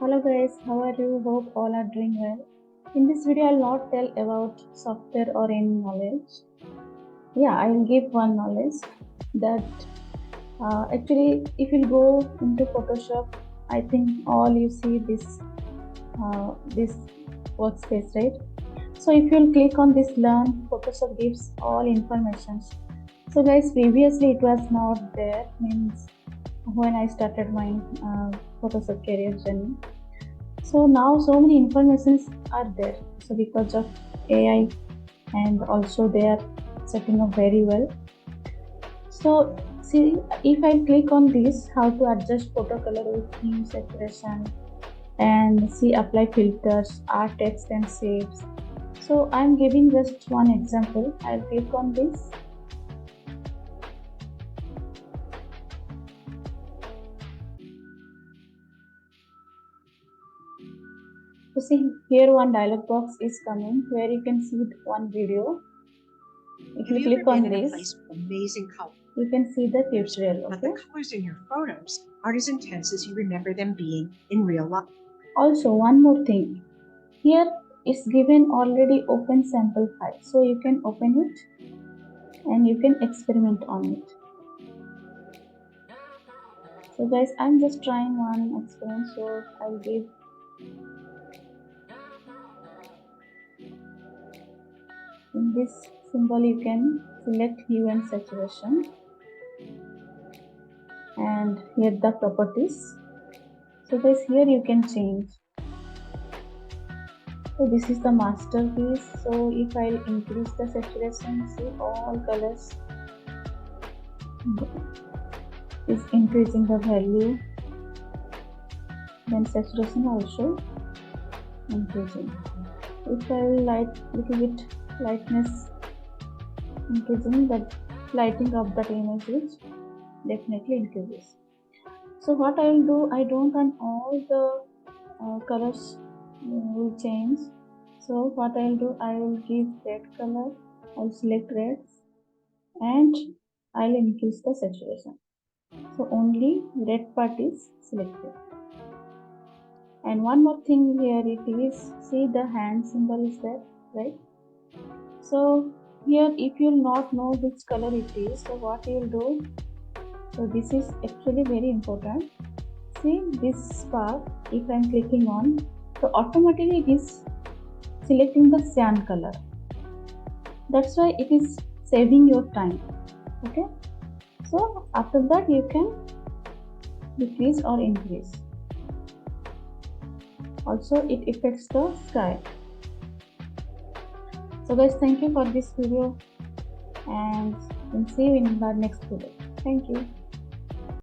Hello guys, how are you? Hope all are doing well. In this video, I'll not tell about software or any knowledge. Yeah, I'll give one knowledge that actually, if you go into Photoshop, I think all you see this workspace, right? So if you'll click on this learn, Photoshop gives all information. So guys, previously it was not there. Means when I started my Photoshop career journey. So now so many informations are there. So because of AI and also they are setting up very well. So see, if I click on this, how to adjust photo color with hue, saturation, and see apply filters, art text and shapes. So I'm giving just one example. I'll click on this. So see here one dialog box is coming where you can see one video. If you click on this, amazing color. you can see the tutorial. But Okay. the colors in your photos aren't as intense as you remember them being in real life. Also, one more thing. Here is given already open sample file, so you can open it and you can experiment on it. So guys, I'm just trying one experiment, so I'll give in this symbol you can select hue and saturation, and here the properties. So guys, here you can change. So this is the masterpiece. So if I'll increase the saturation, see all colors is increasing the value, then saturation also increasing. If I light little bit lightness increasing, that lighting of that image is definitely increases. So what I will do, I don't want all the colors will change. So what I will do, I will give red color. I'll select red and I'll increase the saturation. So only red part is selected. And one more thing here, it is, see the hand symbol is there, right? So here if you will not know which color it is, so what you will do, so this is actually very important. See this part, if I am clicking on, so automatically it is selecting the cyan color. That's why it is saving your time. Okay, so after that you can decrease or increase. Also it affects the sky. So guys, thank you for this video and we'll see you in the next video. Thank you.